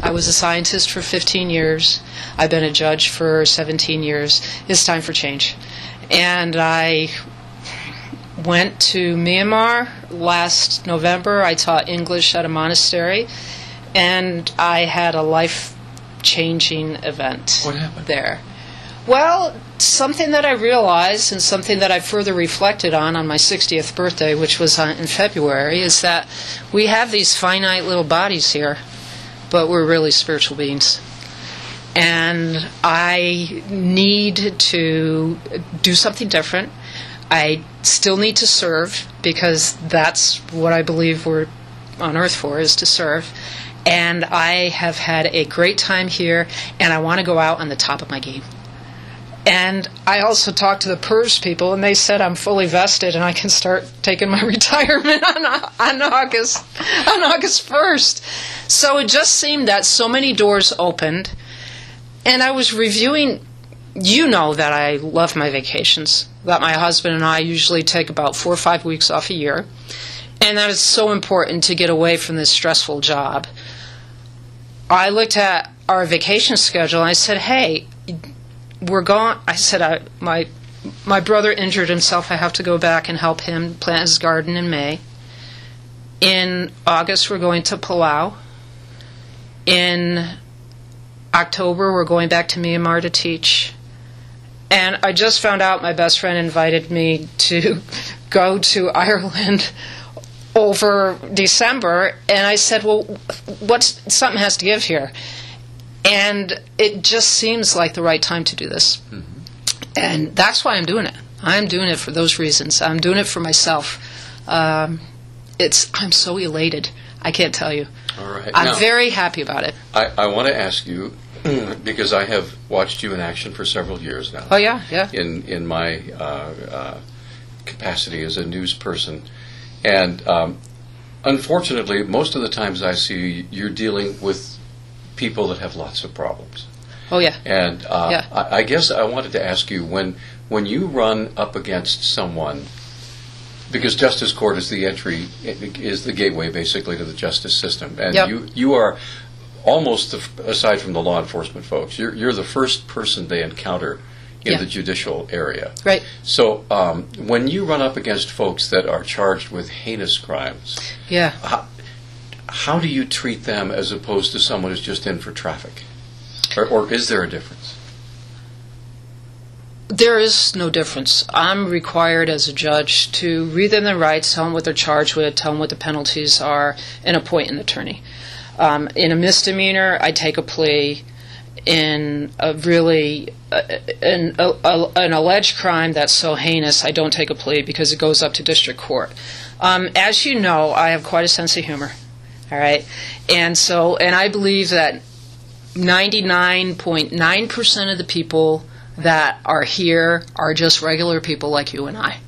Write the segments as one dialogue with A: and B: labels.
A: I was a scientist for 15 years. I've been a judge for 17 years. It's time for change. And I went to Myanmar last November. I taught English at a monastery, and I had a life-changing event.
B: What happened
A: there? Well, something that I realized and something that I further reflected on my 60th birthday, which was in February, is that we have these finite little bodies here, but we're really spiritual beings. And I need to do something different. I still need to serve, because that's what I believe we're on earth for, is to serve. And I have had a great time here, and I want to go out on the top of my game. And I also talked to the PERS people, and they said I'm fully vested and I can start taking my retirement on August 1st. So it just seemed that so many doors opened. And I was reviewing, you know that I love my vacations, that my husband and I usually take about 4 or 5 weeks off a year. And that is so important to get away from this stressful job. I looked at our vacation schedule and I said, hey, we're gone. I said, my brother injured himself. I have to go back and help him plant his garden in May. In August, we're going to Palau. In October, we're going back to Myanmar to teach. And I just found out my best friend invited me to go to Ireland over December. And I said, well, something has to give here. And it just seems like the right time to do this. Mm-hmm. And that's why I'm doing it. I'm doing it for those reasons. I'm doing it for myself. I'm so elated. I can't tell you.
B: All right.
A: I'm very happy about it.
B: I want to ask you, because I have watched you in action for several years now.
A: Oh, yeah, yeah.
B: In my capacity as a news person. And unfortunately, most of the times I see you're dealing with people that have lots of problems.
A: Oh, yeah.
B: And I guess I wanted to ask you, when you run up against someone, because Justice Court is the gateway basically to the justice system, and
A: yep.
B: you are almost, aside from the law enforcement folks, you're the first person they encounter in the judicial area.
A: Right.
B: So when you run up against folks that are charged with heinous crimes, how do you treat them as opposed to someone who's just in for traffic? Or is there a difference?
A: There is no difference. I'm required as a judge to read them their rights, tell them what they're charged with, tell them what the penalties are, and appoint an attorney. In a misdemeanor, I take a plea. In a really an alleged crime that's so heinous, I don't take a plea because it goes up to district court. As you know, I have quite a sense of humor. All right, and I believe that 99.9% of the people that are here are just regular people like you and I.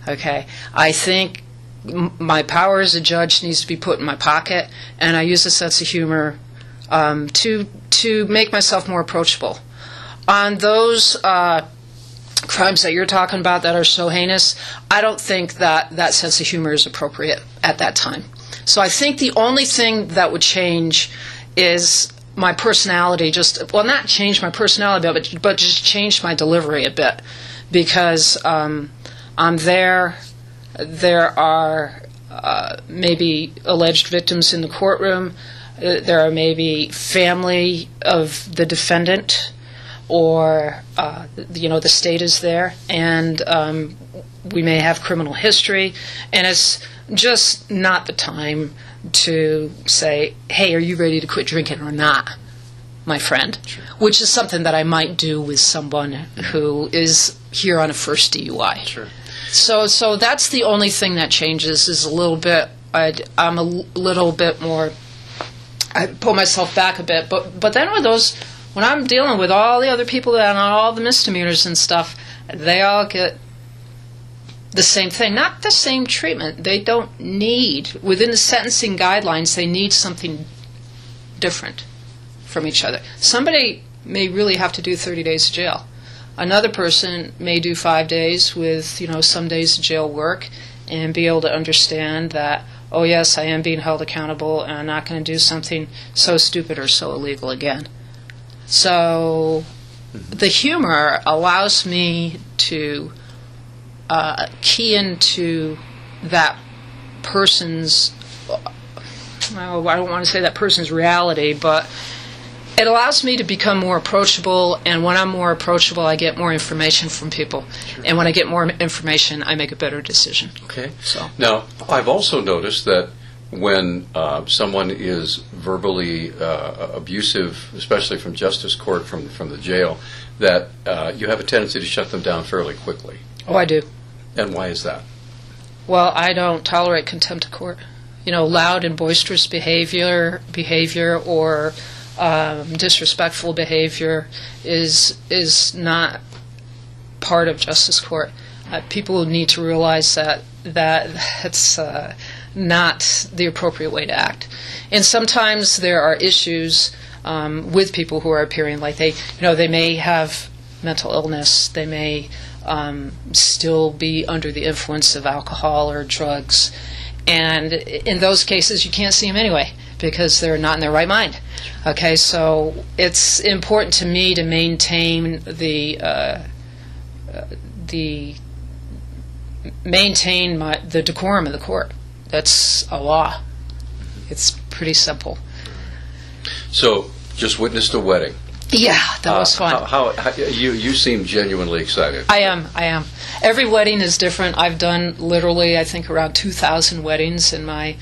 A: Okay, I think my power as a judge needs to be put in my pocket, and I use a sense of humor to make myself more approachable. On those crimes that you're talking about that are so heinous, I don't think that sense of humor is appropriate at that time. So I think the only thing that would change is my personality, not change my personality, but just change my delivery a bit. Because I'm there are maybe alleged victims in the courtroom, there are maybe family of the defendant, or the state is there, and we may have criminal history, and it's just not the time to say, hey, are you ready to quit drinking or not, my friend? Sure. Which is something that I might do with someone who is here on a first DUI. Sure. So that's the only thing that changes, is a little bit, I'm a little bit more, I pull myself back a bit, but then when I'm dealing with all the other people that on all the misdemeanors and stuff, they all get the same thing, not the same treatment. They don't need, within the sentencing guidelines, they need something different from each other. Somebody may really have to do 30 days of jail. Another person may do 5 days with, some days of jail work, and be able to understand that, oh yes, I am being held accountable, and I'm not going to do something so stupid or so illegal again. So the humor allows me to key into that person's, well, I don't want to say that person's reality, but it allows me to become more approachable, and when I'm more approachable, I get more information from people. Sure. And when I get more information, I make a better decision.
B: Okay.
A: So
B: now, I've also noticed that when someone is verbally abusive, especially from justice court, from the jail, that you have a tendency to shut them down fairly quickly.
A: Oh, I do.
B: And why is that?
A: Well, I don't tolerate contempt of court. Loud and boisterous behavior or disrespectful behavior is not part of justice court. People need to realize that that's not the appropriate way to act. And sometimes there are issues with people who are appearing like they may have mental illness. They may still be under the influence of alcohol or drugs. And in those cases, you can't see them anyway because they're not in their right mind. Okay, so it's important to me to maintain the decorum of the court. That's a law. It's pretty simple.
B: So, just witnessed a wedding.
A: Yeah, that was fun.
B: How you seem genuinely excited.
A: I am. Every wedding is different. I've done literally, I think, around 2,000 weddings in my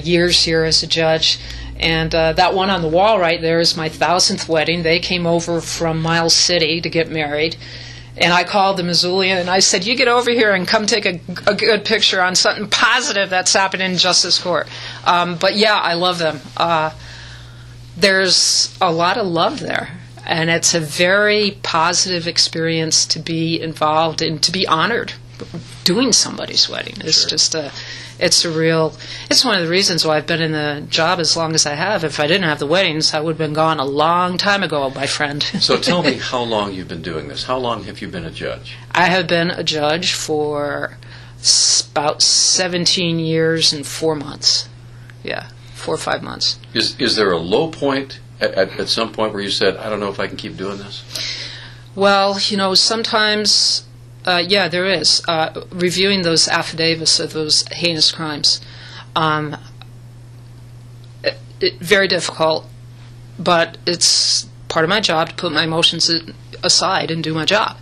A: years here as a judge. And that one on the wall right there is my 1,000th wedding. They came over from Miles City to get married. And I called the Missoulian and I said, you get over here and come take a good picture on something positive that's happening in justice court. But yeah, I love them. There's a lot of love there. And it's a very positive experience to be involved and to be honored doing somebody's wedding. It's just it's one of the reasons why I've been in the job as long as I have. If I didn't have the weddings, I would have been gone a long time ago, my friend.
B: So tell me how long you've been doing this. How long have you been a judge?
A: I have been a judge for about 17 years and 4 months. Yeah, 4 or 5 months.
B: Is there a low point at some point where you said, I don't know if I can keep doing this?
A: Well, sometimes... yeah, there is. Reviewing those affidavits of those heinous crimes. Very difficult, but it's part of my job to put my emotions aside and do my job.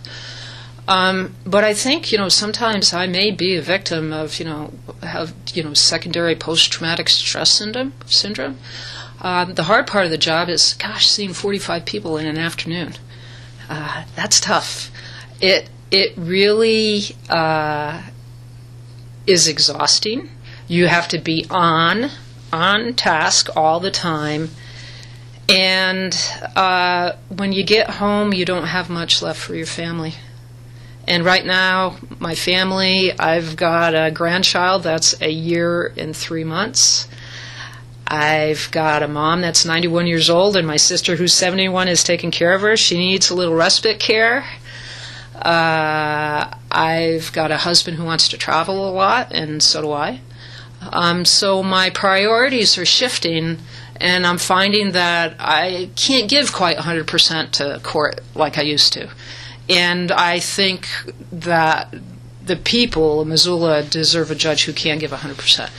A: But I think, sometimes I may be a victim of, secondary post-traumatic stress syndrome. The hard part of the job is, seeing 45 people in an afternoon. That's tough. It really is exhausting. You have to be on task all the time. And when you get home, you don't have much left for your family. And right now, my family, I've got a grandchild that's 1 year and 3 months. I've got a mom that's 91 years old, and my sister who's 71 is taking care of her. She needs a little respite care. I've got a husband who wants to travel a lot, and so do I. So my priorities are shifting, and I'm finding that I can't give quite 100% to court like I used to. And I think that the people of Missoula deserve a judge who can give 100%.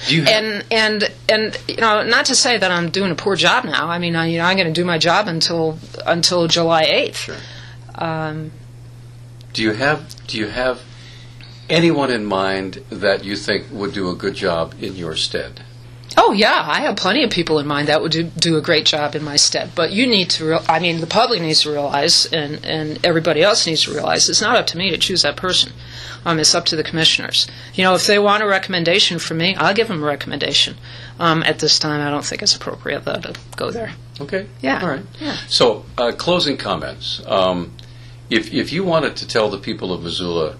A: And not to say that I'm doing a poor job now. I mean, I'm going to do my job until July 8th.
B: Sure. Do you have anyone in mind that you think would do a good job in your stead?
A: Oh yeah, I have plenty of people in mind that would do a great job in my stead. But you need to, the public needs to realize, and everybody else needs to realize, it's not up to me to choose that person. It's up to the commissioners. If they want a recommendation from me, I'll give them a recommendation. At this time, I don't think it's appropriate though to go there.
B: Okay.
A: Yeah.
B: All right.
A: Yeah.
B: So, closing comments. If you wanted to tell the people of Missoula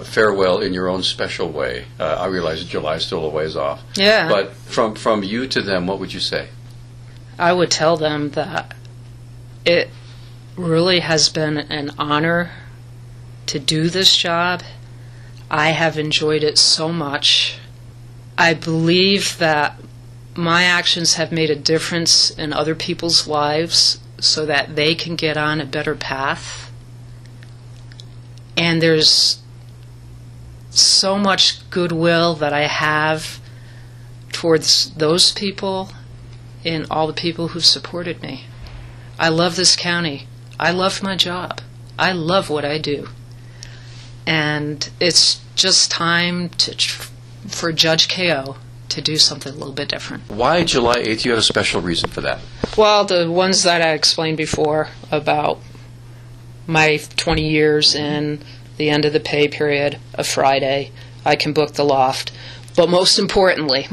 B: farewell in your own special way, I realize that July is still a ways off.
A: Yeah.
B: But from you to them, what would you say?
A: I would tell them that it really has been an honor to do this job. I have enjoyed it so much, I believe that my actions have made a difference in other people's lives so that they can get on a better path. And there's so much goodwill that I have towards those people and all the people who've supported me. I love this county. I love my job. I love what I do. And it's just time for Judge KO to do something a little bit different.
B: Why July 8th? You had a special reason for that.
A: Well, the ones that I explained before about my 20 years in the end of the pay period, a Friday, I can book the loft. But most importantly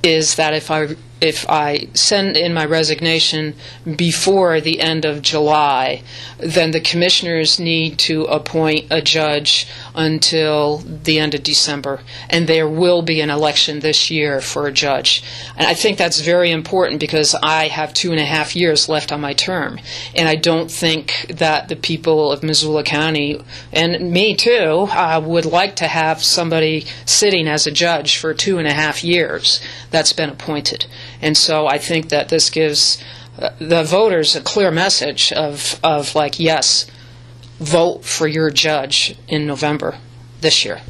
A: is that if I send in my resignation before the end of July, then the commissioners need to appoint a judge until the end of December, and there will be an election this year for a judge. And I think that's very important because I have 2.5 years left on my term, and I don't think that the people of Missoula County, and me too, would like to have somebody sitting as a judge for 2.5 years that's been appointed. And so I think that this gives the voters a clear message of like, yes, vote for your judge in November this year.